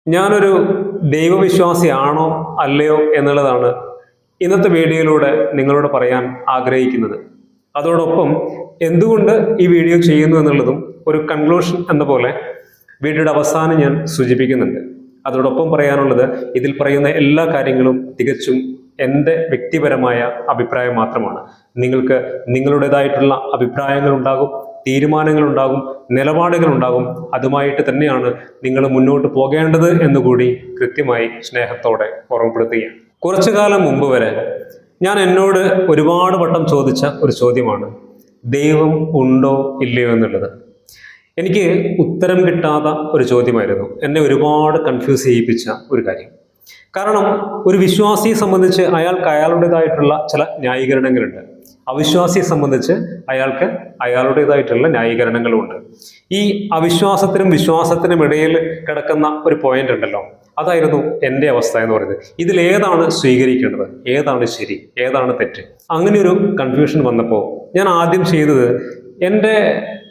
ഞാനൊരു ദൈവവിശ്വാസിയാണോ അല്ലയോ എന്നുള്ളതാണ് ഇന്നത്തെ വീഡിയോയിലൂടെ നിങ്ങളോട് പറയാൻ ആഗ്രഹിക്കുന്നത്. അതോടൊപ്പം എന്തുകൊണ്ട് ഈ വീഡിയോ ചെയ്യുന്നു എന്നുള്ളതും ഒരു കൺക്ലൂഷൻ എന്ന പോലെ വീഡിയോയുടെ അവസാനം ഞാൻ സൂചിപ്പിക്കുന്നുണ്ട്. അതോടൊപ്പം പറയാനുള്ളത്, ഇതിൽ പറയുന്ന എല്ലാ കാര്യങ്ങളും തികച്ചും എൻ്റെ വ്യക്തിപരമായ അഭിപ്രായം മാത്രമാണ്. നിങ്ങൾക്ക് നിങ്ങളുടേതായിട്ടുള്ള അഭിപ്രായങ്ങൾ ഉണ്ടാകും, തീരുമാനങ്ങൾ ഉണ്ടാകും, നിലപാടുകൾ ഉണ്ടാകും. അതുമായിട്ട് തന്നെയാണ് നിങ്ങൾ മുന്നോട്ട് പോകേണ്ടത് എന്നുകൂടി കൃത്യമായി സ്നേഹത്തോടെ ഓർമ്മപ്പെടുത്തുകയാണ്. കുറച്ചു കാലം മുമ്പ് വരെ ഞാൻ എന്നോട് ഒരുപാട് വട്ടം ചോദിച്ച ഒരു ചോദ്യമാണ്, ദൈവം ഉണ്ടോ ഇല്ലയോ എന്നുള്ളത്. എനിക്ക് ഉത്തരം കിട്ടാത്ത ഒരു ചോദ്യമായിരുന്നു. എന്നെ ഒരുപാട് കൺഫ്യൂസ് ചെയ്യിപ്പിച്ച ഒരു കാര്യം. കാരണം ഒരു വിശ്വാസിയെ സംബന്ധിച്ച് അയാൾക്ക് അയാളുടേതായിട്ടുള്ള ചില ന്യായീകരണങ്ങളുണ്ട്, അവിശ്വാസിയെ സംബന്ധിച്ച് അയാൾക്ക് അയാളുടേതായിട്ടുള്ള ന്യായീകരണങ്ങളുമുണ്ട്. ഈ അവിശ്വാസത്തിനും വിശ്വാസത്തിനും ഇടയിൽ കിടക്കുന്ന ഒരു പോയിന്റ് ഉണ്ടല്ലോ, അതായിരുന്നു എൻ്റെ അവസ്ഥ എന്ന് പറയുന്നത്. ഇതിലേതാണ് സ്വീകരിക്കേണ്ടത്, ഏതാണ് ശരി, ഏതാണ് തെറ്റ്, അങ്ങനെ ഒരു കൺഫ്യൂഷൻ വന്നപ്പോൾ ഞാൻ ആദ്യം ചെയ്തത് എൻ്റെ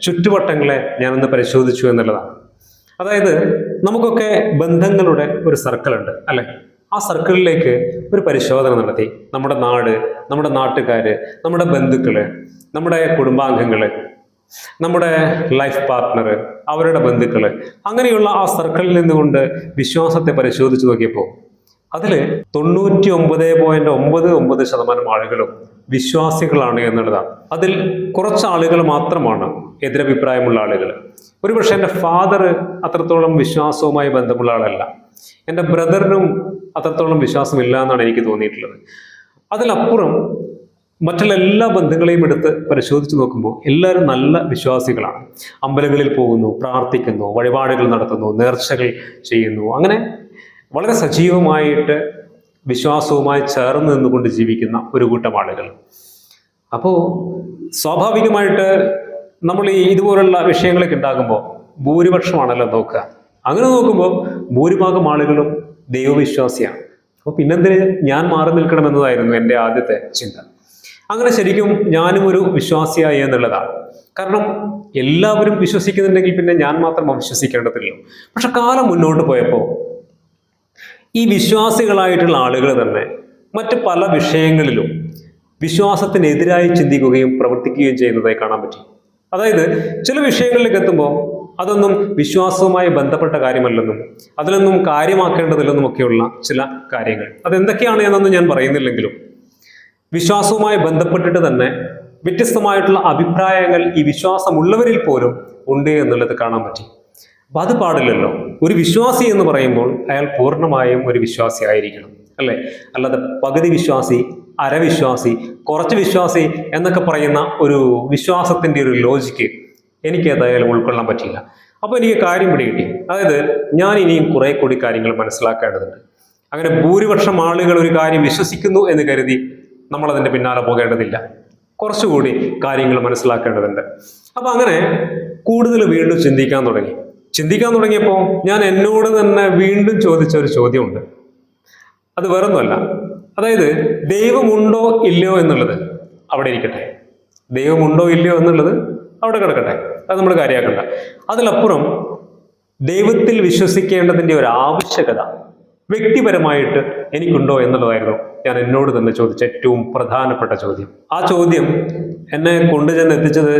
ചുറ്റുവട്ടങ്ങളെ ഞാനൊന്ന് പരിശോധിച്ചു എന്നുള്ളതാണ്. അതായത് നമുക്കൊക്കെ ബന്ധങ്ങളുടെ ഒരു സർക്കിൾ ഉണ്ട് അല്ലെ? ആ സർക്കിളിലേക്ക് ഒരു പരിശോധന നടത്തി നമ്മുടെ നാട്, നമ്മുടെ നാട്ടുകാര്, നമ്മുടെ ബന്ധുക്കള്, നമ്മുടെ കുടുംബാംഗങ്ങള്, നമ്മുടെ ലൈഫ് പാർട്ട്ണർ, അവരുടെ ബന്ധുക്കള്, അങ്ങനെയുള്ള ആ സർക്കിളിൽ നിന്നുകൊണ്ട് വിശ്വാസത്തെ പരിശോധിച്ച് നോക്കിയപ്പോൾ അതിൽ 99.99% ആളുകളും വിശ്വാസികളാണ് എന്നുള്ളതാണ്. അതിൽ കുറച്ച് ആളുകൾ മാത്രമാണ് എതിരഭിപ്രായമുള്ള ആളുകൾ. ഒരുപക്ഷെ എൻ്റെ ഫാദർ അത്രത്തോളം വിശ്വാസവുമായി ബന്ധമുള്ള ആളല്ല, എൻ്റെ ബ്രദറിനും അത്രത്തോളം വിശ്വാസമില്ല എന്നാണ് എനിക്ക് തോന്നിയിട്ടുള്ളത്. അതിലപ്പുറം മറ്റുള്ള എല്ലാ ബന്ധങ്ങളെയും എടുത്ത് പരിശോധിച്ച് നോക്കുമ്പോൾ എല്ലാവരും നല്ല വിശ്വാസികളാണ്. അമ്പലങ്ങളിൽ പോകുന്നു, പ്രാർത്ഥിക്കുന്നു, വഴിപാടുകൾ നടത്തുന്നു, നേർച്ചകൾ ചെയ്യുന്നു, അങ്ങനെ വളരെ സജീവമായിട്ട് വിശ്വാസവുമായി ചേർന്ന് നിന്നുകൊണ്ട് ജീവിക്കുന്ന ഒരു കൂട്ടം ആളുകൾ. അപ്പോൾ സ്വാഭാവികമായിട്ട് നമ്മൾ ഈ ഇതുപോലുള്ള വിഷയങ്ങളൊക്കെ ഉണ്ടാകുമ്പോൾ ഭൂരിപക്ഷമാണല്ലോ നോക്കുക. അങ്ങനെ നോക്കുമ്പോൾ ഭൂരിഭാഗം ആളുകളും ദൈവവിശ്വാസിയാണ്. അപ്പോൾ പിന്നെന്തിന് ഞാൻ മാറി നിൽക്കണമെന്നതായിരുന്നു എൻ്റെ ആദ്യത്തെ ചിന്ത. അങ്ങനെ ശരിക്കും ഞാനും ഒരു വിശ്വാസിയായി എന്നുള്ളതാണ്. കാരണം എല്ലാവരും വിശ്വസിക്കുന്നുണ്ടെങ്കിൽ പിന്നെ ഞാൻ മാത്രം അവിശ്വസിക്കേണ്ടതില്ല. പക്ഷെ കാലം മുന്നോട്ട് പോയപ്പോൾ ഈ വിശ്വാസികളായിട്ടുള്ള ആളുകൾ തന്നെ മറ്റ് പല വിഷയങ്ങളിലും വിശ്വാസത്തിനെതിരായി ചിന്തിക്കുകയും പ്രവർത്തിക്കുകയും ചെയ്യുന്നതായി കാണാൻ പറ്റി. അതായത് ചില വിഷയങ്ങളിലേക്ക് എത്തുമ്പോൾ അതൊന്നും വിശ്വാസവുമായി ബന്ധപ്പെട്ട കാര്യമല്ലെന്നും അതിലൊന്നും കാര്യമാക്കേണ്ടതില്ലെന്നും ഒക്കെയുള്ള ചില കാര്യങ്ങൾ, അതെന്തൊക്കെയാണ് എന്നൊന്നും ഞാൻ പറയുന്നില്ലെങ്കിലും വിശ്വാസവുമായി ബന്ധപ്പെട്ടിട്ട് തന്നെ വ്യത്യസ്തമായിട്ടുള്ള അഭിപ്രായങ്ങൾ ഈ വിശ്വാസമുള്ളവരിൽ പോലും ഉണ്ട് എന്നുള്ളത് കാണാൻ പറ്റി. അപ്പൊ അത് പാടില്ലല്ലോ. ഒരു വിശ്വാസി എന്ന് പറയുമ്പോൾ അയാൾ പൂർണ്ണമായും ഒരു വിശ്വാസി ആയിരിക്കണം അല്ലേ? അല്ലാതെ പകുതി വിശ്വാസി, അരവിശ്വാസി, കുറച്ച് വിശ്വാസി എന്നൊക്കെ പറയുന്ന ഒരു വിശ്വാസത്തിന്റെ ഒരു ലോജിക്ക് എനിക്ക് ഏതായാലും ഉൾക്കൊള്ളാൻ പറ്റിയില്ല. അപ്പോൾ എനിക്ക് കാര്യം പിടികിട്ടി. അതായത് ഞാൻ ഇനിയും കുറെ കൂടി കാര്യങ്ങൾ മനസ്സിലാക്കേണ്ടതുണ്ട്. അങ്ങനെ ഭൂരിപക്ഷം ആളുകൾ ഒരു കാര്യം വിശ്വസിക്കുന്നു എന്ന് കരുതി നമ്മൾ അതിന്റെ പിന്നാലെ പോകേണ്ടതില്ല. കുറച്ചുകൂടി കാര്യങ്ങൾ മനസ്സിലാക്കേണ്ടതുണ്ട്. അപ്പൊ അങ്ങനെ കൂടുതൽ വീണ്ടും ചിന്തിക്കാൻ തുടങ്ങിയപ്പോൾ ഞാൻ എന്നോട് തന്നെ വീണ്ടും ചോദിച്ച ഒരു ചോദ്യമുണ്ട്. അത് വേറൊന്നുമല്ല, അതായത് ദൈവമുണ്ടോ ഇല്ലയോ എന്നുള്ളത് അവിടെ ഇരിക്കട്ടെ, ദൈവമുണ്ടോ ഇല്ലയോ എന്നുള്ളത് അവിടെ കിടക്കട്ടെ, അത് നമ്മൾ കാര്യമാക്കണ്ട. അതിലപ്പുറം ദൈവത്തിൽ വിശ്വസിക്കേണ്ടതിൻ്റെ ഒരു ആവശ്യകത വ്യക്തിപരമായിട്ട് എനിക്കുണ്ടോ എന്നുള്ളതായിരുന്നു ഞാൻ എന്നോട് തന്നെ ചോദിച്ച ഏറ്റവും പ്രധാനപ്പെട്ട ചോദ്യം. ആ ചോദ്യം എന്നെ കൊണ്ടുചെന്ന് എത്തിച്ചത്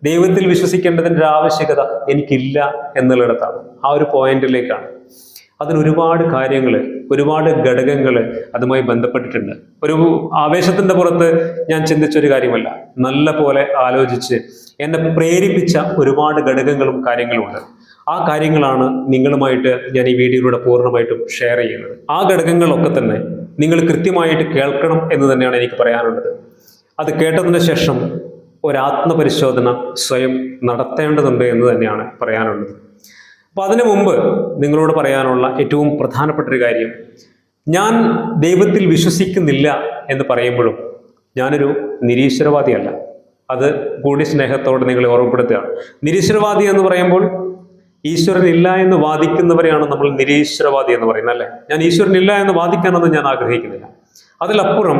ദൈവത്തിൽ വിശ്വസിക്കേണ്ടതിൻ്റെ ആവശ്യകത എനിക്കില്ല എന്നുള്ളിടത്താണ്, ആ ഒരു പോയിന്റിലേക്കാണ്. അതിനൊരുപാട് കാര്യങ്ങൾ, ഒരുപാട് ഘടകങ്ങൾ അതുമായി ബന്ധപ്പെട്ടിട്ടുണ്ട്. ഒരു ആവേശത്തിന്റെ പുറത്ത് ഞാൻ ചിന്തിച്ചൊരു കാര്യമല്ല, നല്ല പോലെ ആലോചിച്ച് എന്നെ പ്രേരിപ്പിച്ച ഒരുപാട് ഘടകങ്ങളും കാര്യങ്ങളുമുണ്ട്. ആ കാര്യങ്ങളാണ് നിങ്ങളുമായിട്ട് ഞാൻ ഈ വീഡിയോയിലൂടെ പൂർണ്ണമായിട്ടും ഷെയർ ചെയ്യുന്നത്. ആ ഘടകങ്ങളൊക്കെ തന്നെ നിങ്ങൾ കൃത്യമായിട്ട് കേൾക്കണം എന്ന് തന്നെയാണ് എനിക്ക് പറയാനുള്ളത്. അത് കേട്ടതിന് ശേഷം ഒരാത്മപരിശോധന സ്വയം നടത്തേണ്ടതുണ്ട് എന്ന് തന്നെയാണ് പറയാനുള്ളത്. അപ്പൊ അതിനു മുമ്പ് നിങ്ങളോട് പറയാനുള്ള ഏറ്റവും പ്രധാനപ്പെട്ട ഒരു കാര്യം, ഞാൻ ദൈവത്തിൽ വിശ്വസിക്കുന്നില്ല എന്ന് പറയുമ്പോഴും ഞാനൊരു നിരീശ്വരവാദിയല്ല. അത് കൂടി സ്നേഹത്തോടെ നിങ്ങളെ ഓർമ്മപ്പെടുത്തുകയാണ്. നിരീശ്വരവാദി എന്ന് പറയുമ്പോൾ ഈശ്വരൻ ഇല്ല എന്ന് വാദിക്കുന്നവരെയാണ് നമ്മൾ നിരീശ്വരവാദി എന്ന് പറയുന്നത് അല്ലേ? ഞാൻ ഈശ്വരൻ ഇല്ല എന്ന് വാദിക്കാനൊന്നും ഞാൻ ആഗ്രഹിക്കുന്നില്ല. അതിലപ്പുറം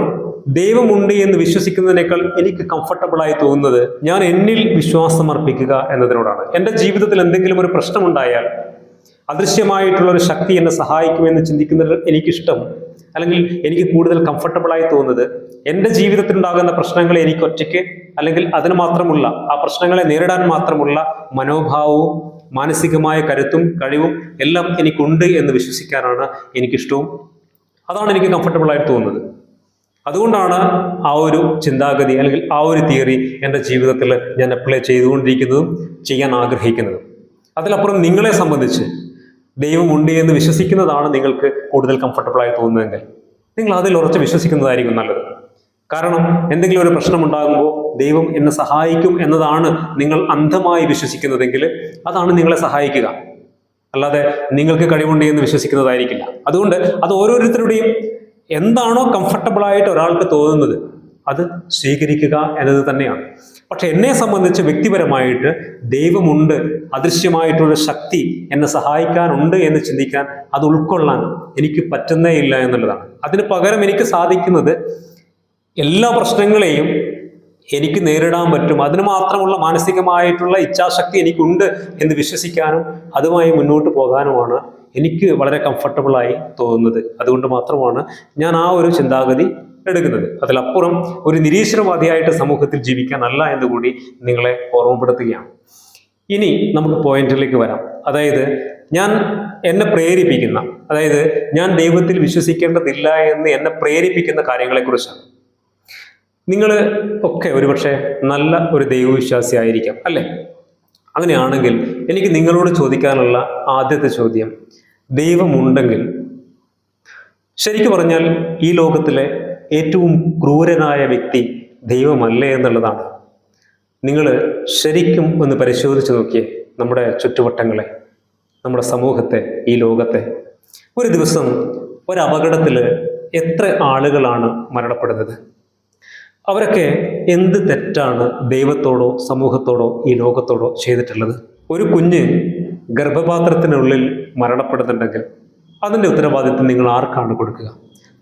ദൈവമുണ്ട് എന്ന് വിശ്വസിക്കുന്നതിനേക്കാൾ എനിക്ക് കംഫർട്ടബിൾ ആയി തോന്നുന്നത് ഞാൻ എന്നിൽ വിശ്വാസം അർപ്പിക്കുക എന്നതിനോടാണ്. എൻ്റെ ജീവിതത്തിൽ എന്തെങ്കിലും ഒരു പ്രശ്നമുണ്ടായാൽ അദൃശ്യമായിട്ടുള്ള ഒരു ശക്തി എന്നെ സഹായിക്കുമെന്ന് ചിന്തിക്കുന്നത് എനിക്കിഷ്ടം, അല്ലെങ്കിൽ എനിക്ക് കൂടുതൽ കംഫർട്ടബിളായി തോന്നുന്നത് എൻ്റെ ജീവിതത്തിൽ ഉണ്ടാകുന്ന പ്രശ്നങ്ങളെ എനിക്ക് ഒറ്റയ്ക്ക് അല്ലെങ്കിൽ അതിന് മാത്രമുള്ള ആ പ്രശ്നങ്ങളെ നേരിടാൻ മാത്രമുള്ള മനോഭാവവും മാനസികമായ കരുത്തും കഴിവും എല്ലാം എനിക്കുണ്ട് എന്ന് വിശ്വസിക്കാനാണ് എനിക്കിഷ്ടവും. അതാണ് എനിക്ക് കംഫർട്ടബിളായിട്ട് തോന്നുന്നത്. അതുകൊണ്ടാണ് ആ ഒരു ചിന്താഗതി അല്ലെങ്കിൽ ആ ഒരു തിയറി എൻ്റെ ജീവിതത്തിൽ ഞാൻ അപ്ലൈ ചെയ്തുകൊണ്ടിരിക്കുന്നതും ചെയ്യാൻ ആഗ്രഹിക്കുന്നതും. അതിലപ്പുറം നിങ്ങളെ സംബന്ധിച്ച് ദൈവമുണ്ട് എന്ന് വിശ്വസിക്കുന്നതാണ് നിങ്ങൾക്ക് കൂടുതൽ കംഫർട്ടബിളായി തോന്നുന്നതെങ്കിൽ നിങ്ങൾ അതിൽ ഉറച്ച് വിശ്വസിക്കുന്നതായിരിക്കും നല്ലത്. കാരണം എന്തെങ്കിലും ഒരു പ്രശ്നം ഉണ്ടാകുമ്പോൾ ദൈവം എന്നെ സഹായിക്കും എന്നതാണ് നിങ്ങൾ അന്ധമായി വിശ്വസിക്കുന്നതെങ്കിൽ അതാണ് നിങ്ങളെ സഹായിക്കുക, അല്ലാതെ നിങ്ങൾക്ക് കഴിവുണ്ട് എന്ന് വിശ്വസിക്കുന്നതായിരിക്കില്ല. അതുകൊണ്ട് അത് ഓരോരുത്തരുടെയും എന്താണോ കംഫർട്ടബിളായിട്ട് ഒരാൾക്ക് തോന്നുന്നത് അത് സ്വീകരിക്കുക എന്നത് തന്നെയാണ്. പക്ഷെ എന്നെ സംബന്ധിച്ച് വ്യക്തിപരമായിട്ട് ദൈവമുണ്ട്, അദൃശ്യമായിട്ടുള്ള ശക്തി എന്നെ സഹായിക്കാനുണ്ട് എന്ന് ചിന്തിക്കാൻ, അത് ഉൾക്കൊള്ളാൻ എനിക്ക് പറ്റുന്നേ ഇല്ല എന്നുള്ളതാണ്. അതിന് പകരം എനിക്ക് സാധിക്കുന്നത് എല്ലാ പ്രശ്നങ്ങളെയും എനിക്ക് നേരിടാൻ പറ്റും, അതിന് മാത്രമുള്ള മാനസികമായിട്ടുള്ള ഇച്ഛാശക്തി എനിക്കുണ്ട് എന്ന് വിശ്വസിക്കാനും അതുമായി മുന്നോട്ട് പോകാനുമാണ് എനിക്ക് വളരെ കംഫർട്ടബിളായി തോന്നുന്നത്. അതുകൊണ്ട് മാത്രമാണ് ഞാൻ ആ ഒരു ചിന്താഗതി എടുക്കുന്നത്. അതിലപ്പുറം ഒരു നിരീശ്വരവാദിയായിട്ട് സമൂഹത്തിൽ ജീവിക്കാനല്ല എന്ന് കൂടി നിങ്ങളെ ഓർമ്മപ്പെടുത്തുകയാണ്. ഇനി നമുക്ക് പോയിന്റിലേക്ക് വരാം. അതായത് എന്നെ പ്രേരിപ്പിക്കുന്ന, അതായത് ഞാൻ ദൈവത്തിൽ വിശ്വസിക്കേണ്ടതില്ല എന്ന് എന്നെ പ്രേരിപ്പിക്കുന്ന കാര്യങ്ങളെക്കുറിച്ചാണ്. നിങ്ങൾ ഒക്കെ ഒരുപക്ഷെ നല്ല ഒരു ദൈവവിശ്വാസി ആയിരിക്കാം, അല്ലേ? അങ്ങനെയാണെങ്കിൽ എനിക്ക് നിങ്ങളോട് ചോദിക്കാനുള്ള ആദ്യത്തെ ചോദ്യം, ദൈവമുണ്ടെങ്കിൽ ശരിക്കും പറഞ്ഞാൽ ഈ ലോകത്തിലെ ഏറ്റവും ക്രൂരനായ വ്യക്തി ദൈവമല്ലേ എന്നുള്ളതാണ്. നിങ്ങൾ ശരിക്കും ഒന്ന് പരിശോധിച്ച് നോക്കിയേ നമ്മുടെ ചുറ്റുവട്ടങ്ങളെ, നമ്മുടെ സമൂഹത്തെ, ഈ ലോകത്തെ. ഒരു ദിവസം ഒരു അപകടത്തിൽ എത്ര ആളുകളാണ് മരണപ്പെടുന്നത്? അവരൊക്കെ എന്ത് തെറ്റാണ് ദൈവത്തോടോ സമൂഹത്തോടോ ഈ ലോകത്തോടോ ചെയ്തിട്ടുള്ളത്? ഒരു കുഞ്ഞ് ഗർഭപാത്രത്തിനുള്ളിൽ മരണപ്പെടുന്നുണ്ടെങ്കിൽ അതിൻ്റെ ഉത്തരവാദിത്വം നിങ്ങൾ ആർക്കാണ് കൊടുക്കുക?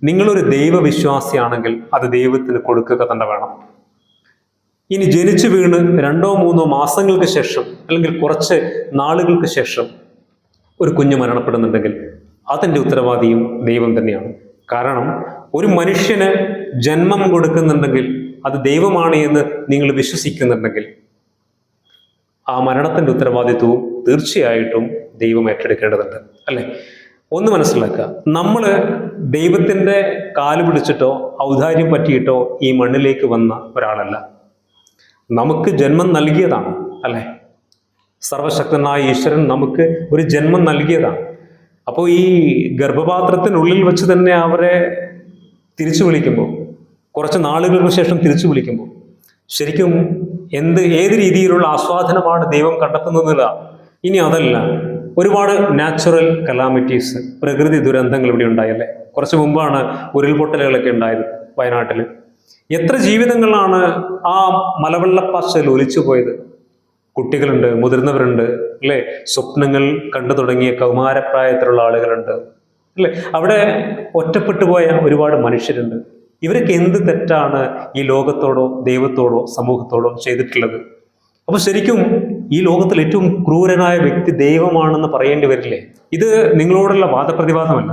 നിങ്ങളൊരു ദൈവവിശ്വാസിയാണെങ്കിൽ അത് ദൈവത്തിന് കൊടുക്കുക തന്നെ വേണം. ഇനി ജനിച്ചു വീണ് 2-3 മാസങ്ങൾക്ക് ശേഷം അല്ലെങ്കിൽ കുറച്ച് നാളുകൾക്ക് ശേഷം ഒരു കുഞ്ഞ് മരണപ്പെടുന്നുണ്ടെങ്കിൽ അതിൻ്റെ ഉത്തരവാദിയും ദൈവം തന്നെയാണ്. കാരണം ഒരു മനുഷ്യന് ജന്മം കൊടുക്കുന്നുണ്ടെങ്കിൽ അത് ദൈവമാണ് എന്ന് നിങ്ങൾ വിശ്വസിക്കുന്നുണ്ടെങ്കിൽ ആ മരണത്തിൻ്റെ ഉത്തരവാദിത്വവും തീർച്ചയായിട്ടും ദൈവം ഏറ്റെടുക്കേണ്ടതുണ്ട്, അല്ലേ? ഒന്ന് മനസ്സിലാക്കുക, നമ്മൾ ദൈവത്തിൻ്റെ കാല് പിടിച്ചിട്ടോ ഔദാര്യം പറ്റിയിട്ടോ ഈ മണ്ണിലേക്ക് വന്ന ഒരാളല്ല. നമുക്ക് ജന്മം നൽകിയതാണ്, അല്ലേ? സർവശക്തനായ ഈശ്വരൻ നമുക്ക് ഒരു ജന്മം നൽകിയതാണ്. അപ്പോൾ ഈ ഗർഭപാത്രത്തിനുള്ളിൽ വെച്ച് തന്നെ അവരെ തിരിച്ചു വിളിക്കുമ്പോൾ, കുറച്ച് നാളുകൾക്ക് ശേഷം തിരിച്ചു വിളിക്കുമ്പോൾ ശരിക്കും ഏത് രീതിയിലുള്ള ആസ്വാദനമാണ് ദൈവം കണ്ടെത്തുന്നതില്ല. ഇനി അതല്ല, ഒരുപാട് നാച്ചുറൽ കലാമിറ്റീസ്, പ്രകൃതി ദുരന്തങ്ങൾ ഇവിടെ ഉണ്ടായല്ലേ? കുറച്ച് മുമ്പാണ് ഉരുൾപൊട്ടലുകളൊക്കെ ഉണ്ടായത് വയനാട്ടിൽ. എത്ര ജീവിതങ്ങളാണ് ആ മലവെള്ളപ്പാച്ചിൽ ഒലിച്ചു പോയത്? കുട്ടികളുണ്ട്, മുതിർന്നവരുണ്ട്, അല്ലേ? സ്വപ്നങ്ങൾ കണ്ടു തുടങ്ങിയ കൗമാരപ്രായത്തിലുള്ള ആളുകളുണ്ട്, അല്ലേ? അവിടെ ഒറ്റപ്പെട്ടു പോയ ഒരുപാട് മനുഷ്യരുണ്ട്. ഇവരൊക്കെ എന്ത് തെറ്റാണ് ഈ ലോകത്തോടോ ദൈവത്തോടോ സമൂഹത്തോടോ ചെയ്തിട്ടുള്ളത്? അപ്പൊ ശരിക്കും ഈ ലോകത്തിൽ ഏറ്റവും ക്രൂരനായ വ്യക്തി ദൈവമാണെന്ന് പറയേണ്ടി വരില്ലേ? ഇത് നിങ്ങളോടുള്ള വാദപ്രതിവാദമല്ല,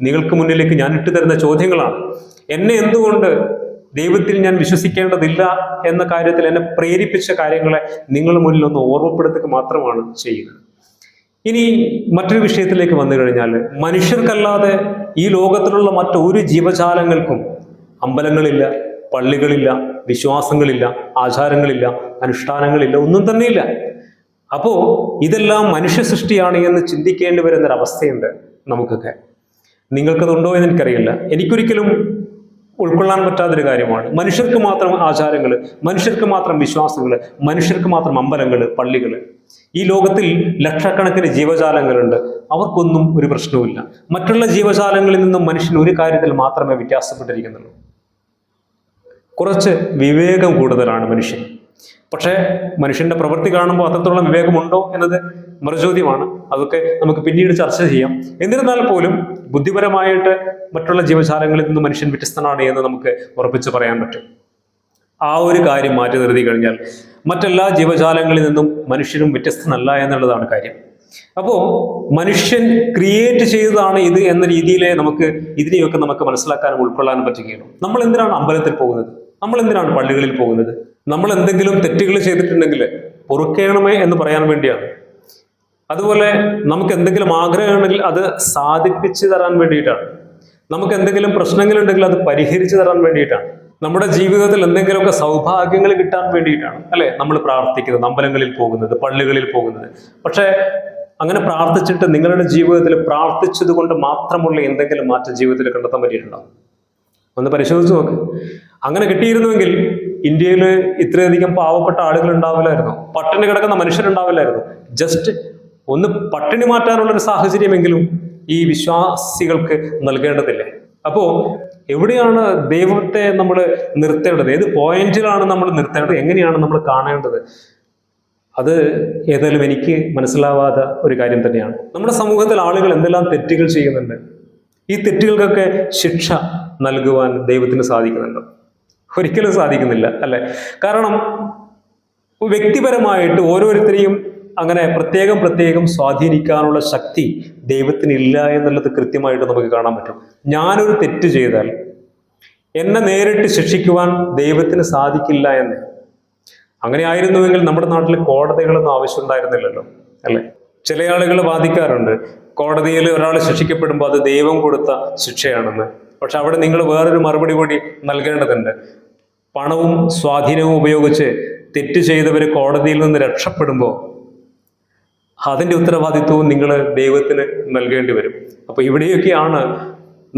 നിങ്ങൾക്ക് മുന്നിലേക്ക് ഞാൻ ഇട്ടുതരുന്ന ചോദ്യങ്ങളാണ്. എന്നെ എന്തുകൊണ്ട് ദൈവത്തിൽ ഞാൻ വിശ്വസിക്കേണ്ടതില്ല എന്ന കാര്യത്തിൽ എന്നെ പ്രേരിപ്പിച്ച കാര്യങ്ങളെ നിങ്ങളുടെ മുന്നിൽ ഒന്ന് ഓർമ്മപ്പെടുത്തുക മാത്രമാണ് ചെയ്യുന്നത്. ഇനി മറ്റൊരു വിഷയത്തിലേക്ക് വന്നു കഴിഞ്ഞാൽ, മനുഷ്യർക്കല്ലാതെ ഈ ലോകത്തിലുള്ള മറ്റൊരു ജീവജാലങ്ങൾക്കും അമ്പലങ്ങളില്ല, പള്ളികളില്ല, വിശ്വാസങ്ങളില്ല, ആചാരങ്ങളില്ല, അനുഷ്ഠാനങ്ങളില്ല, ഒന്നും തന്നെയില്ല. അപ്പോ ഇതെല്ലാം മനുഷ്യ സൃഷ്ടിയാണ് എന്ന് ചിന്തിക്കേണ്ടി വരുന്നൊരവസ്ഥയുണ്ട് നമുക്കൊക്കെ. നിങ്ങൾക്കതുണ്ടോ എന്ന് എനിക്കറിയില്ല. എനിക്കൊരിക്കലും ഉൾക്കൊള്ളാൻ പറ്റാത്തൊരു കാര്യമാണ്. മനുഷ്യർക്ക് മാത്രം ആചാരങ്ങൾ, മനുഷ്യർക്ക് മാത്രം വിശ്വാസങ്ങൾ, മനുഷ്യർക്ക് മാത്രം അമ്പലങ്ങൾ, പള്ളികൾ. ഈ ലോകത്തിൽ ലക്ഷക്കണക്കിന് ജീവജാലങ്ങളുണ്ട്, അവർക്കൊന്നും ഒരു പ്രശ്നവുമില്ല. മറ്റുള്ള ജീവജാലങ്ങളിൽ നിന്നും മനുഷ്യൻ ഒരു കാര്യത്തിൽ മാത്രമേ വ്യത്യാസപ്പെട്ടിരിക്കുന്നുള്ളൂ, കുറച്ച് വിവേകം കൂടുതലാണ് മനുഷ്യൻ. പക്ഷേ മനുഷ്യന്റെ പ്രവൃത്തി കാണുമ്പോൾ അത്രത്തോളം വിവേകമുണ്ടോ എന്നത് മറുചോദ്യമാണ്. അതൊക്കെ നമുക്ക് പിന്നീട് ചർച്ച ചെയ്യാം. എന്നിരുന്നാൽ പോലും ബുദ്ധിപരമായിട്ട് മറ്റുള്ള ജീവജാലങ്ങളിൽ നിന്ന് മനുഷ്യൻ വ്യത്യസ്തനാണ് എന്ന് നമുക്ക് ഉറപ്പിച്ച് പറയാൻ പറ്റും. ആ ഒരു കാര്യം മാറ്റി നിർത്തി കഴിഞ്ഞാൽ മറ്റെല്ലാ ജീവജാലങ്ങളിൽ നിന്നും മനുഷ്യരും വ്യത്യസ്തനല്ല എന്നുള്ളതാണ് കാര്യം. അപ്പോൾ മനുഷ്യൻ ക്രിയേറ്റ് ചെയ്തതാണ് ഇത് എന്ന രീതിയിലെ ഇതിനെയൊക്കെ നമുക്ക് മനസ്സിലാക്കാനും ഉൾക്കൊള്ളാനും പറ്റുകയുള്ളൂ. നമ്മൾ എന്തിനാണ് അമ്പലത്തിൽ പോകുന്നത്? നമ്മൾ എന്തിനാണ് പള്ളികളിൽ പോകുന്നത്? നമ്മൾ എന്തെങ്കിലും തെറ്റുകൾ ചെയ്തിട്ടുണ്ടെങ്കിൽ പൊറുക്കേണമേ എന്ന് പറയാൻ വേണ്ടിയാണ്. അതുപോലെ നമുക്ക് എന്തെങ്കിലും ആഗ്രഹമുണ്ടെങ്കിൽ അത് സാധിപ്പിച്ചു തരാൻ വേണ്ടിയിട്ടാണ്. നമുക്ക് എന്തെങ്കിലും പ്രശ്നങ്ങളുണ്ടെങ്കിൽ അത് പരിഹരിച്ചു തരാൻ വേണ്ടിയിട്ടാണ്. നമ്മുടെ ജീവിതത്തിൽ എന്തെങ്കിലുമൊക്കെ സൗഭാഗ്യങ്ങൾ കിട്ടാൻ വേണ്ടിയിട്ടാണ് അല്ലെ നമ്മൾ പ്രാർത്ഥിക്കുന്നത്, അമ്പലങ്ങളിൽ പോകുന്നത്, പള്ളികളിൽ പോകുന്നത്. പക്ഷേ അങ്ങനെ പ്രാർത്ഥിച്ചിട്ട് നിങ്ങളുടെ ജീവിതത്തിൽ പ്രാർത്ഥിച്ചത് കൊണ്ട് മാത്രമുള്ള എന്തെങ്കിലും മാറ്റം ജീവിതത്തിൽ കണ്ടെത്താൻ പറ്റിയിട്ടുണ്ടാവും? ഒന്ന് പരിശോധിച്ച് നോക്ക്. അങ്ങനെ കിട്ടിയിരുന്നുവെങ്കിൽ ഇന്ത്യയിൽ ഇത്രയധികം പാവപ്പെട്ട ആളുകൾ ഉണ്ടാവില്ലായിരുന്നു, പട്ടിണി കിടക്കുന്ന മനുഷ്യരുണ്ടാവില്ലായിരുന്നു. ജസ്റ്റ് ഒന്ന് പട്ടിണി മാറ്റാനുള്ളൊരു സാഹചര്യമെങ്കിലും ഈ വിശ്വാസികൾക്ക് നൽകേണ്ടതില്ലേ? അപ്പോ എവിടെയാണ് ദൈവത്തെ നമ്മൾ നിർത്തേണ്ടത്? ഏത് പോയിന്റിലാണ് നമ്മൾ നിർത്തേണ്ടത്? എങ്ങനെയാണ് നമ്മൾ കാണേണ്ടത്? അത് ഏതായാലും എനിക്ക് മനസ്സിലാവാത്ത ഒരു കാര്യം തന്നെയാണ്. നമ്മുടെ സമൂഹത്തിൽ ആളുകൾ എന്തെല്ലാം തെറ്റുകൾ ചെയ്യുന്നുണ്ട്. ഈ തെറ്റുകൾക്കൊക്കെ ശിക്ഷ നൽകുവാൻ ദൈവത്തിന് സാധിക്കുന്നുണ്ടോ? ഒരിക്കലും സാധിക്കുന്നില്ല അല്ലെ? കാരണം വ്യക്തിപരമായിട്ട് ഓരോരുത്തരെയും അങ്ങനെ പ്രത്യേകം സ്വാധീനിക്കാനുള്ള ശക്തി ദൈവത്തിനില്ല എന്നുള്ളത് കൃത്യമായിട്ട് നമുക്ക് കാണാൻ പറ്റും. ഞാനൊരു തെറ്റ് ചെയ്താൽ എന്നെ നേരിട്ട് ശിക്ഷിക്കുവാൻ ദൈവത്തിന് സാധിക്കില്ല എന്ന്. അങ്ങനെ ആയിരുന്നുവെങ്കിൽ നമ്മുടെ നാട്ടിൽ കോടതികളൊന്നും ആവശ്യമുണ്ടായിരുന്നില്ലല്ലോ അല്ലെ? ചില ആളുകൾ വാദിക്കാറുണ്ട് കോടതിയിൽ ഒരാൾ ശിക്ഷിക്കപ്പെടുമ്പോൾ അത് ദൈവം കൊടുത്ത ശിക്ഷയാണെന്ന്. പക്ഷെ അവിടെ നിങ്ങൾ വേറൊരു മറുപടി കൂടി നൽകേണ്ടതുണ്ട്. പണവും സ്വാധീനവും ഉപയോഗിച്ച് തെറ്റ് ചെയ്തവർ കോടതിയിൽ നിന്ന് രക്ഷപ്പെടുമ്പോൾ അതിൻ്റെ ഉത്തരവാദിത്വവും നിങ്ങൾ ദൈവത്തിന് നൽകേണ്ടി വരും. അപ്പൊ ഇവിടെയൊക്കെയാണ്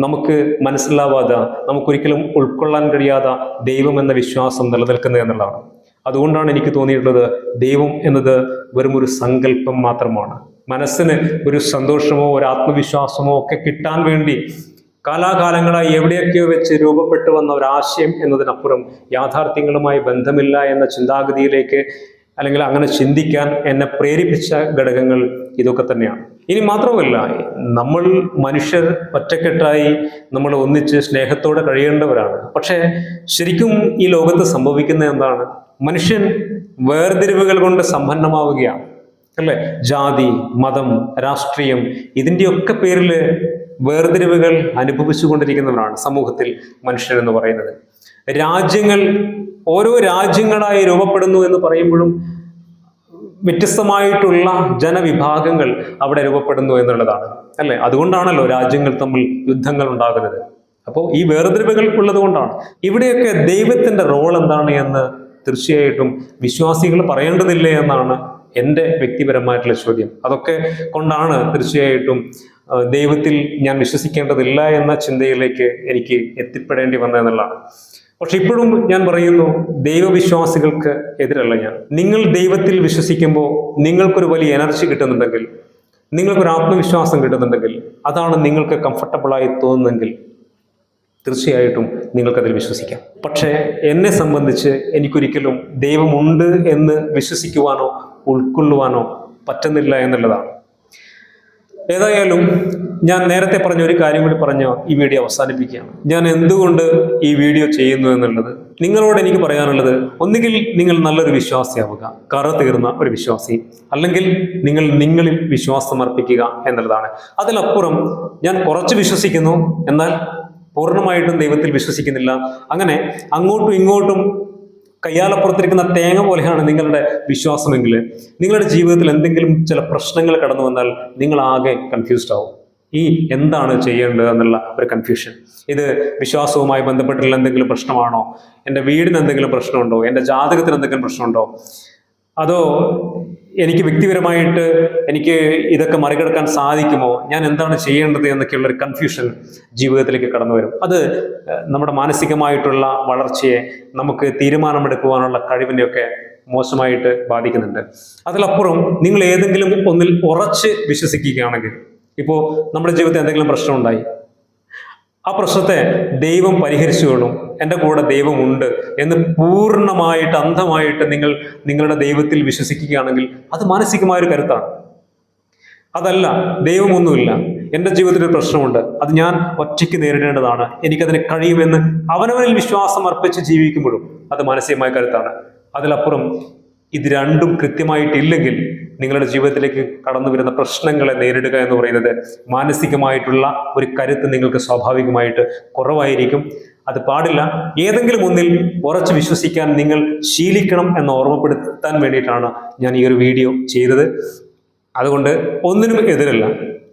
നമുക്ക് മനസ്സിലാവാതെ, നമുക്കൊരിക്കലും ഉൾക്കൊള്ളാൻ കഴിയാത്ത ദൈവം എന്ന വിശ്വാസം നിലനിൽക്കുന്നത് എന്നുള്ളതാണ്. അതുകൊണ്ടാണ് എനിക്ക് തോന്നിയിട്ടുള്ളത് ദൈവം എന്നത് വെറും ഒരു സങ്കല്പം മാത്രമാണ്. മനസ്സിന് ഒരു സന്തോഷമോ ഒരു ആത്മവിശ്വാസമോ ഒക്കെ കിട്ടാൻ വേണ്ടി കാലാകാലങ്ങളായി എവിടെയൊക്കെയോ വെച്ച് രൂപപ്പെട്ടു വന്ന ഒരാശയം എന്നതിനപ്പുറം യാഥാർത്ഥ്യങ്ങളുമായി ബന്ധമില്ല എന്ന ചിന്താഗതിയിലേക്ക്, അല്ലെങ്കിൽ അങ്ങനെ ചിന്തിക്കാൻ എന്നെ പ്രേരിപ്പിച്ച ഘടകങ്ങൾ ഇതൊക്കെ തന്നെയാണ്. ഇനി മാത്രമല്ല, നമ്മൾ മനുഷ്യർ ഒറ്റക്കെട്ടായി നമ്മൾ ഒന്നിച്ച് സ്നേഹത്തോടെ കഴിയേണ്ടവരാണ്. പക്ഷേ ശരിക്കും ഈ ലോകത്ത് സംഭവിക്കുന്നത് എന്താണ്? മനുഷ്യൻ വേർതിരിവുകൾ കൊണ്ട് സമ്പന്നമാവുകയാണ് അല്ലെ? ജാതി, മതം, രാഷ്ട്രീയം ഇതിൻ്റെയൊക്കെ പേരിൽ വേർതിരിവുകൾ അനുഭവിച്ചു കൊണ്ടിരിക്കുന്നവരാണ് സമൂഹത്തിൽ മനുഷ്യർ എന്ന് പറയുന്നത്. രാജ്യങ്ങൾ ഓരോ രാജ്യങ്ങളായി രൂപപ്പെടുന്നു എന്ന് പറയുമ്പോഴും വ്യത്യസ്തമായിട്ടുള്ള ജനവിഭാഗങ്ങൾ അവിടെ രൂപപ്പെടുന്നു എന്നുള്ളതാണ് അല്ലെ? അതുകൊണ്ടാണല്ലോ രാജ്യങ്ങൾ തമ്മിൽ യുദ്ധങ്ങൾ ഉണ്ടാകുന്നത്. അപ്പോൾ ഈ വേർതിരിവുകൾ ഉള്ളത് കൊണ്ടാണ്. ഇവിടെയൊക്കെ ദൈവത്തിന്റെ റോൾ എന്താണ് എന്ന് തീർച്ചയായിട്ടും വിശ്വാസികൾ പറയേണ്ടതില്ലേ എന്നാണ് എൻ്റെ വ്യക്തിപരമായിട്ടുള്ള ചോദ്യം. അതൊക്കെ കൊണ്ടാണ് തീർച്ചയായിട്ടും ദൈവത്തിൽ ഞാൻ വിശ്വസിക്കേണ്ടതില്ല എന്ന ചിന്തയിലേക്ക് എനിക്ക് എത്തിപ്പെടേണ്ടി വന്നതെന്നുള്ളതാണ്. പക്ഷെ ഇപ്പോഴും ഞാൻ പറയുന്നു, ദൈവവിശ്വാസികൾക്ക് എതിരല്ല ഞാൻ. നിങ്ങൾ ദൈവത്തിൽ വിശ്വസിക്കുമ്പോൾ നിങ്ങൾക്കൊരു വലിയ എനർജി കിട്ടുന്നുണ്ടെങ്കിൽ, നിങ്ങൾക്കൊരു ആത്മവിശ്വാസം കിട്ടുന്നുണ്ടെങ്കിൽ, അതാണ് നിങ്ങൾക്ക് കംഫർട്ടബിളായി തോന്നുന്നെങ്കിൽ തീർച്ചയായിട്ടും നിങ്ങൾക്കതിൽ വിശ്വസിക്കാം. പക്ഷേ എന്നെ സംബന്ധിച്ച് എനിക്കൊരിക്കലും ദൈവമുണ്ട് എന്ന് വിശ്വസിക്കുവാനോ ഉൾക്കൊള്ളുവാനോ പറ്റുന്നില്ല എന്നുള്ളതാണ്. ഏതായാലും ഞാൻ നേരത്തെ പറഞ്ഞ ഒരു കാര്യം കൂടി പറഞ്ഞ് ഈ വീഡിയോ അവസാനിപ്പിക്കുകയാണ്. ഞാൻ എന്തുകൊണ്ട് ഈ വീഡിയോ ചെയ്യുന്നു എന്നുള്ളത് നിങ്ങളോട് എനിക്ക് പറയാനുള്ളത്, ഒന്നുകിൽ നിങ്ങൾ നല്ലൊരു വിശ്വാസിയാവുക, കറ തീർന്ന ഒരു വിശ്വാസി, അല്ലെങ്കിൽ നിങ്ങൾ നിങ്ങളിൽ വിശ്വാസം അർപ്പിക്കുക എന്നുള്ളതാണ്. അതിലപ്പുറം ഞാൻ കുറച്ച് വിശ്വസിക്കുന്നു, എന്നാൽ പൂർണ്ണമായിട്ടും ദൈവത്തിൽ വിശ്വസിക്കുന്നില്ല, അങ്ങനെ അങ്ങോട്ടും ഇങ്ങോട്ടും കയ്യാലപ്പുറത്തിരിക്കുന്ന തേങ്ങ പോലെയാണ് നിങ്ങളുടെ വിശ്വാസമെങ്കിൽ നിങ്ങളുടെ ജീവിതത്തിൽ എന്തെങ്കിലും ചില പ്രശ്നങ്ങൾ കടന്നു വന്നാൽ നിങ്ങൾ ആകെ കൺഫ്യൂസ്ഡ് ആവും. ഈ എന്താണ് ചെയ്യേണ്ടത് എന്നുള്ള ഒരു കൺഫ്യൂഷൻ. ഇത് വിശ്വാസവുമായി ബന്ധപ്പെട്ടുള്ള എന്തെങ്കിലും പ്രശ്നമാണോ? എൻ്റെ വീടിന് എന്തെങ്കിലും പ്രശ്നമുണ്ടോ? എൻ്റെ ജാതകത്തിന് എന്തെങ്കിലും പ്രശ്നമുണ്ടോ? അതോ എനിക്ക് വ്യക്തിപരമായിട്ട് എനിക്ക് ഇതൊക്കെ മറികടക്കാൻ സാധിക്കുമോ? ഞാൻ എന്താണ് ചെയ്യേണ്ടത് എന്നൊക്കെയുള്ളൊരു കൺഫ്യൂഷൻ ജീവിതത്തിലേക്ക് കടന്നു വരും. അത് നമ്മുടെ മാനസികമായിട്ടുള്ള വളർച്ചയെ, നമുക്ക് തീരുമാനമെടുക്കുവാനുള്ള കഴിവിനെയൊക്കെ മോശമായിട്ട് ബാധിക്കുന്നുണ്ട്. അതിലപ്പുറം നിങ്ങൾ ഏതെങ്കിലും ഒന്നിൽ ഉറച്ച് വിശ്വസിക്കുകയാണെങ്കിൽ, ഇപ്പോൾ നമ്മുടെ ജീവിതത്തിൽ എന്തെങ്കിലും പ്രശ്നമുണ്ടായി, ആ പ്രശ്നത്തെ ദൈവം പരിഹരിച്ചുകൊള്ളും, എൻ്റെ കൂടെ ദൈവമുണ്ട് എന്ന് പൂർണ്ണമായിട്ട് അന്ധമായിട്ട് നിങ്ങൾ നിങ്ങളുടെ ദൈവത്തിൽ വിശ്വസിക്കുകയാണെങ്കിൽ അത് മാനസികമായൊരു കരുത്താണ്. അതല്ല, ദൈവമൊന്നുമില്ല, എൻ്റെ ജീവിതത്തിൽ ഒരു പ്രശ്നമുണ്ട്, അത് ഞാൻ ഒറ്റയ്ക്ക് നേരിടേണ്ടതാണ്, എനിക്കതിന് കഴിയുമെന്ന് അവനവനിൽ വിശ്വാസം അർപ്പിച്ച് ജീവിക്കുമ്പോഴും അത് മാനസികമായ കരുത്താണ്. അതിലപ്പുറം ഇത് രണ്ടും കൃത്യമായിട്ടില്ലെങ്കിൽ നിങ്ങളുടെ ജീവിതത്തിലേക്ക് കടന്നു വരുന്ന പ്രശ്നങ്ങളെ നേരിടുക എന്ന് പറയുന്നത് മാനസികമായിട്ടുള്ള ഒരു കരുത്ത് നിങ്ങൾക്ക് സ്വാഭാവികമായിട്ട് കുറവായിരിക്കും. അത് പാടില്ല. ഏതെങ്കിലും ഒന്നിൽ ഉറച്ചു വിശ്വസിക്കാൻ നിങ്ങൾ ശീലിക്കണം എന്ന് ഓർമ്മപ്പെടുത്താൻ വേണ്ടിയിട്ടാണ് ഞാൻ ഈ ഒരു വീഡിയോ ചെയ്തത്. അതുകൊണ്ട് ഒന്നിനും എതിരല്ല.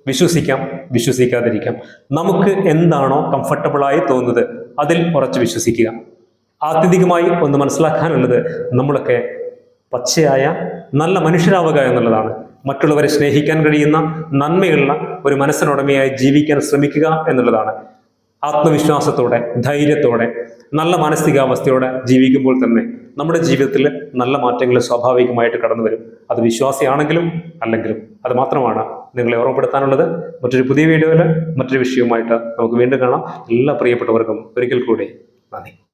വിശ്വസിക്കാം, വിശ്വസിക്കാതിരിക്കാം. നമുക്ക് എന്താണോ കംഫർട്ടബിളായി തോന്നുന്നത് അതിൽ ഉറച്ചു വിശ്വസിക്കുക. ആത്യന്തികമായി ഒന്ന് മനസ്സിലാക്കാനുള്ളത്, നമ്മളൊക്കെ പച്ചയായ നല്ല മനുഷ്യരാവുക എന്നുള്ളതാണ്. മറ്റുള്ളവരെ സ്നേഹിക്കാൻ കഴിയുന്ന നന്മയുള്ള ഒരു മനസ്സിനുടമയായി ജീവിക്കാൻ ശ്രമിക്കുക എന്നുള്ളതാണ്. ആത്മവിശ്വാസത്തോടെ, ധൈര്യത്തോടെ, നല്ല മാനസികാവസ്ഥയോടെ ജീവിക്കുമ്പോൾ തന്നെ നമ്മുടെ ജീവിതത്തിൽ നല്ല മാറ്റങ്ങൾ സ്വാഭാവികമായിട്ട് കടന്നു വരും. അത് വിശ്വാസിയാണെങ്കിലും അല്ലെങ്കിലും. അത് മാത്രമാണ് നിങ്ങളെ ഓർമ്മപ്പെടുത്താനുള്ളത്. മറ്റൊരു പുതിയ വീഡിയോയിൽ മറ്റൊരു വിഷയവുമായിട്ട് നമുക്ക് വീണ്ടും കാണാം. എല്ലാ പ്രിയപ്പെട്ടവർക്കും ഒരിക്കൽ കൂടി നന്ദി.